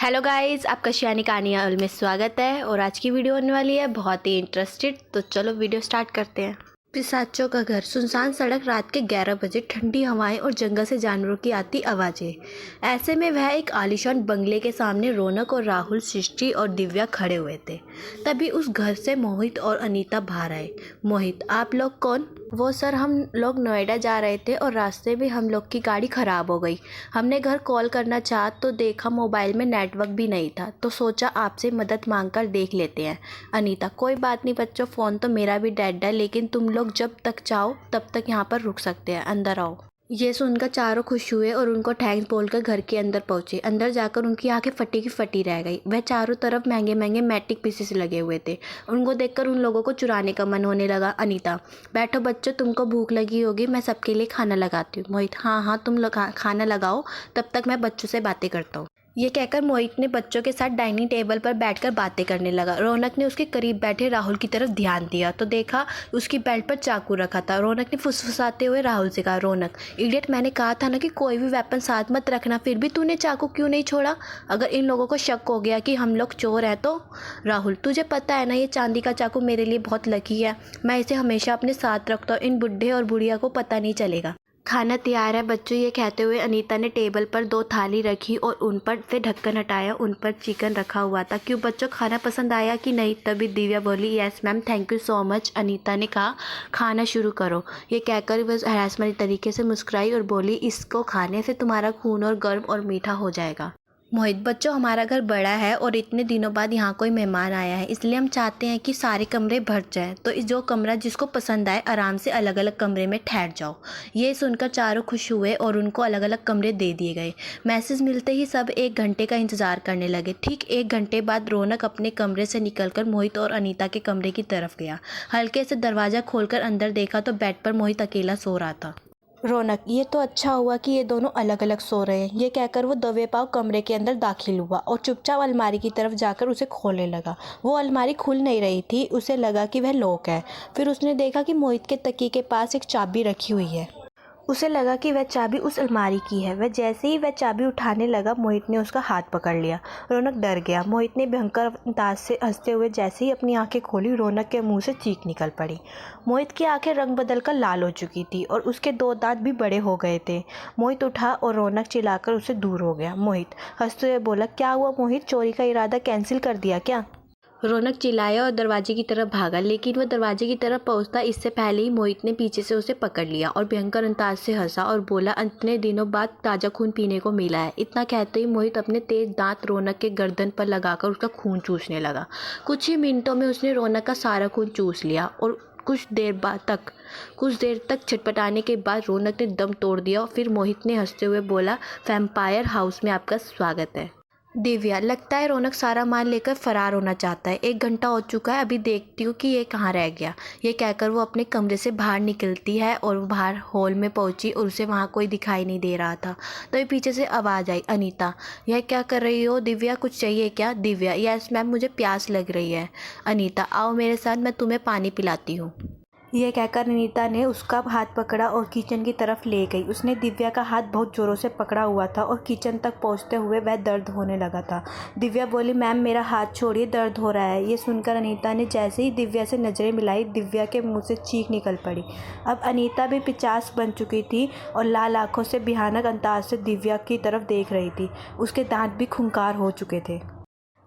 Hello guys, आपका शियानी कहानियाँ में स्वागत है। और आज की वीडियो होने वाली है बहुत ही इंटरेस्टेड। तो चलो वीडियो स्टार्ट करते हैं। पिशाचों का घर। सुनसान सड़क, रात के 11 बजे, ठंडी हवाएं और जंगल से जानवरों की आती आवाज़ें। ऐसे में वह एक आलीशान बंगले के सामने रौनक और राहुल, सृष्टि और दिव्या खड़े हुए थे। तभी उस घर से मोहित और अनीता बाहर आए। मोहित, आप लोग कौन? वो सर, हम लोग नोएडा जा रहे थे और रास्ते में हम लोग की गाड़ी ख़राब हो गई। हमने घर कॉल करना चाहा तो देखा मोबाइल में नेटवर्क भी नहीं था, तो सोचा आपसे मदद मांगकर देख लेते हैं। अनीता, कोई बात नहीं बच्चों, फ़ोन तो मेरा भी डेड है, लेकिन तुम लोग जब तक चाहो तब तक यहाँ पर रुक सकते हैं, अंदर आओ। ये सुनकर चारों खुश हुए और उनको थैंक्स बोलकर घर के अंदर पहुंचे। अंदर जाकर उनकी आंखें फटी की फटी रह गई। वह चारों तरफ महंगे महंगे मैट्रिक पीसेस लगे हुए थे। उनको देखकर उन लोगों को चुराने का मन होने लगा। अनीता, बैठो बच्चों, तुमको भूख लगी होगी, मैं सबके लिए खाना लगाती हूँ। मोहित, हाँ हाँ, तुम लोग खाना लगाओ, तब तक मैं बच्चों से बातें करता हूँ। ये कहकर मोहित ने बच्चों के साथ डाइनिंग टेबल पर बैठकर बातें करने लगा। रौनक ने उसके करीब बैठे राहुल की तरफ ध्यान दिया तो देखा उसकी बेल्ट पर चाकू रखा था। रौनक ने फुसफुसाते हुए राहुल से कहा, रौनक इडियट, मैंने कहा था ना कि कोई भी वेपन साथ मत रखना, फिर भी तूने चाकू क्यों नहीं छोड़ा? अगर इन लोगों को शक हो गया कि हम लोग चोर हैं तो? राहुल, तुझे पता है ना, ये चांदी का चाकू मेरे लिए बहुत लकी है, मैं इसे हमेशा अपने साथ रखता हूँ, इन बुढ़े और बुढ़िया को पता नहीं चलेगा। खाना तैयार है बच्चों। ये कहते हुए अनीता ने टेबल पर 2 थाली रखी और उन पर से ढक्कन हटाया। उन पर चिकन रखा हुआ था। क्यों बच्चों, खाना पसंद आया कि नहीं? तभी दिव्या बोली, yes ma'am, thank you so much. Anita ने कहा, खाना शुरू करो। ये कहकर वह हरासमेंटी तरीके से मुस्कुराई और बोली, इसको खाने से तुम्हारा खून और गर्म और मीठा हो जाएगा। मोहित, बच्चों हमारा घर बड़ा है और इतने दिनों बाद यहाँ कोई मेहमान आया है, इसलिए हम चाहते हैं कि सारे कमरे भर जाएं, तो इस जो कमरा जिसको पसंद आए आराम से अलग अलग कमरे में ठहर जाओ। ये सुनकर चारों खुश हुए और उनको अलग अलग कमरे दे दिए गए। मैसेज मिलते ही सब 1 घंटे का इंतजार करने लगे। ठीक 1 घंटे बाद रौनक अपने कमरे से निकलकर मोहित और अनीता के कमरे की तरफ गया। हल्के से दरवाज़ा खोलकर अंदर देखा तो बेड पर मोहित अकेला सो रहा था। रौनक, ये तो अच्छा हुआ कि ये दोनों अलग अलग सो रहे हैं। ये कहकर वो दबे पाँव कमरे के अंदर दाखिल हुआ और चुपचाप अलमारी की तरफ जाकर उसे खोलने लगा। वो अलमारी खुल नहीं रही थी, उसे लगा कि वह लॉक है। फिर उसने देखा कि मोहित के तकिए के पास एक चाबी रखी हुई है। उसे लगा कि वह चाबी उस अलमारी की है। वह जैसे ही वह चाबी उठाने लगा, मोहित ने उसका हाथ पकड़ लिया। रौनक डर गया। मोहित ने भयंकर अंदाज से हंसते हुए जैसे ही अपनी आंखें खोली, रौनक के मुंह से चीख निकल पड़ी। मोहित की आंखें रंग बदलकर लाल हो चुकी थी और उसके 2 दांत भी बड़े हो गए थे। मोहित उठा और रौनक चिल्लाकर उससे दूर हो गया। मोहित हंसते हुए बोला, क्या हुआ मोहित, चोरी का इरादा कैंसिल कर दिया क्या? रौनक चिल्लाया और दरवाजे की तरफ भागा, लेकिन वह दरवाजे की तरफ पहुंचता इससे पहले ही मोहित ने पीछे से उसे पकड़ लिया और भयंकर अंदाज से हंसा और बोला, इतने दिनों बाद ताज़ा खून पीने को मिला है। इतना कहते ही मोहित अपने तेज दांत रौनक के गर्दन पर लगाकर उसका खून चूसने लगा। कुछ ही मिनटों में उसने रौनक का सारा खून चूस लिया और कुछ देर तक छटपटाने के बाद रौनक ने दम तोड़ दिया और फिर मोहित ने हंसते हुए बोला, वैम्पायर हाउस में आपका स्वागत है। दिव्या, लगता है रौनक सारा माल लेकर फरार होना चाहता है। 1 घंटा हो चुका है, अभी देखती हूँ कि ये कहाँ रह गया। ये कहकर वो अपने कमरे से बाहर निकलती है और वो बाहर हॉल में पहुंची और उसे वहाँ कोई दिखाई नहीं दे रहा था। तभी पीछे से आवाज़ आई, अनीता, यह क्या कर रही हो? दिव्या, कुछ चाहिए क्या? दिव्या, यस मैम, मुझे प्यास लग रही है। अनीता, आओ मेरे साथ, मैं तुम्हें पानी पिलाती हूँ। यह कहकर अनीता ने उसका हाथ पकड़ा और किचन की तरफ ले गई। उसने दिव्या का हाथ बहुत ज़ोरों से पकड़ा हुआ था और किचन तक पहुंचते हुए वह दर्द होने लगा था। दिव्या बोली, मैम मेरा हाथ छोड़िए, दर्द हो रहा है। ये सुनकर अनीता ने जैसे ही दिव्या से नज़रें मिलाई, दिव्या के मुंह से चीख निकल पड़ी। अब अनीता भी 50 बन चुकी थी और लाल आँखों से भयानक अंदाज से दिव्या की तरफ देख रही थी। उसके दांत भी खूंखार हो चुके थे।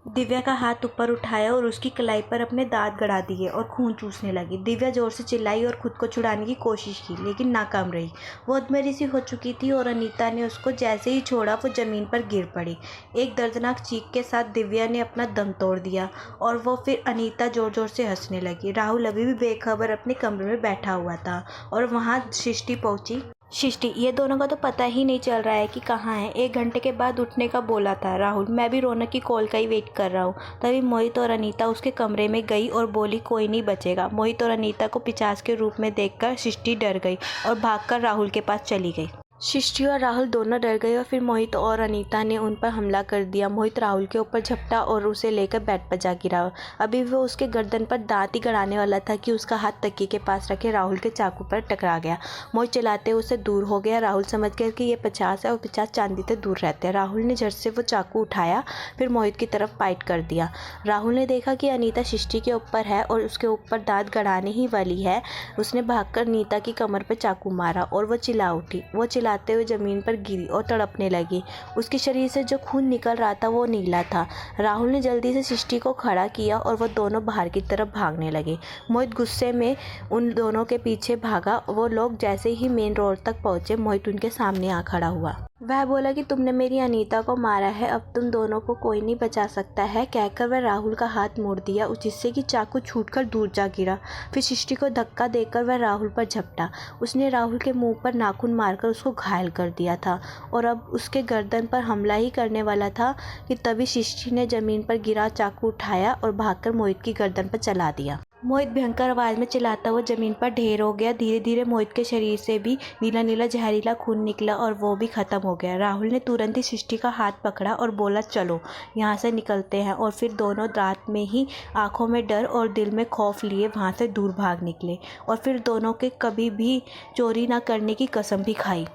दिव्या का हाथ ऊपर उठाया और उसकी कलाई पर अपने दांत गड़ा दिए और खून चूसने लगी। दिव्या जोर से चिल्लाई और खुद को छुड़ाने की कोशिश की, लेकिन नाकाम रही। वो अधमरी सी हो चुकी थी और अनीता ने उसको जैसे ही छोड़ा वो ज़मीन पर गिर पड़ी। एक दर्दनाक चीख के साथ दिव्या ने अपना दम तोड़ दिया और वो फिर अनीता जोर जोर से हंसने लगी। राहुल अभी भी बेखबर अपने कमरे में बैठा हुआ था और वहाँ सृष्टि पहुँची। सृष्टि, ये दोनों का तो पता ही नहीं चल रहा है कि कहाँ है। 1 घंटे के बाद उठने का बोला था। राहुल, मैं भी रौनक की कॉल का ही वेट कर रहा हूँ। तभी मोहित और अनीता उसके कमरे में गई और बोली, कोई नहीं बचेगा। मोहित और अनीता को पिशाच के रूप में देखकर सृष्टि डर गई और भागकर राहुल के पास चली गई। सृष्टि और राहुल दोनों डर गए और फिर मोहित और अनीता ने उन पर हमला कर दिया। मोहित राहुल के ऊपर झपटा और उसे लेकर बेड पर जा गिरा। अभी वो उसके गर्दन पर दांत ही गड़ाने वाला था कि उसका हाथ तकिए के पास रखे राहुल के चाकू पर टकरा गया। मोहित चिल्लाते उससे दूर हो गया। राहुल समझ गया कि ये 50 है और 50 चांदी से दूर रहते हैं। राहुल ने झट से वो चाकू उठाया, फिर मोहित की तरफ फाइट कर दिया। राहुल ने देखा कि अनीता सृष्टि के ऊपर है और उसके ऊपर दांत गड़ाने ही वाली है। उसने भागकर अनीता की कमर पर चाकू मारा और वो चिल्ला उठी। वो चिल्लाते हुए जमीन पर गिरी और तड़पने लगी। उसके शरीर से जो खून निकल रहा था वो नीला था। राहुल ने जल्दी से सृष्टि को खड़ा किया और वो दोनों बाहर की तरफ भागने लगे। मोहित गुस्से में उन दोनों के पीछे भागा। वो लोग जैसे ही मेन रोड तक पहुंचे, मोहित उनके सामने आ खड़ा हुआ। वह बोला कि तुमने मेरी अनीता को मारा है, अब तुम दोनों को कोई नहीं बचा सकता है, कहकर वह राहुल का हाथ मोड़ दिया, जिससे कि चाकू छूटकर दूर जा गिरा। फिर सृष्टि को धक्का देकर वह राहुल पर झपटा। उसने राहुल के मुंह पर नाखून मारकर उसको घायल कर दिया था और अब उसके गर्दन पर हमला ही करने वाला था कि तभी सृष्टि ने जमीन पर गिरा चाकू उठाया और भागकर मोहित की गर्दन पर चला दिया। मोहित भयंकर आवाज में चिल्लाता हुआ जमीन पर ढेर हो गया। धीरे धीरे मोहित के शरीर से भी नीला नीला जहरीला खून निकला और वो भी खत्म हो गया। राहुल ने तुरंत ही सृष्टि का हाथ पकड़ा और बोला, चलो यहाँ से निकलते हैं। और फिर दोनों रात में ही आंखों में डर और दिल में खौफ लिए वहाँ से दूर भाग निकले और फिर दोनों के कभी भी चोरी ना करने की कसम भी खाई।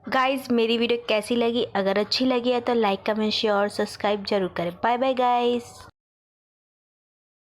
गाइज, मेरी वीडियो कैसी लगी? अगर अच्छी लगी है तो लाइक, कमेंट, शेयर और सब्सक्राइब जरूर करें। Bye bye guys.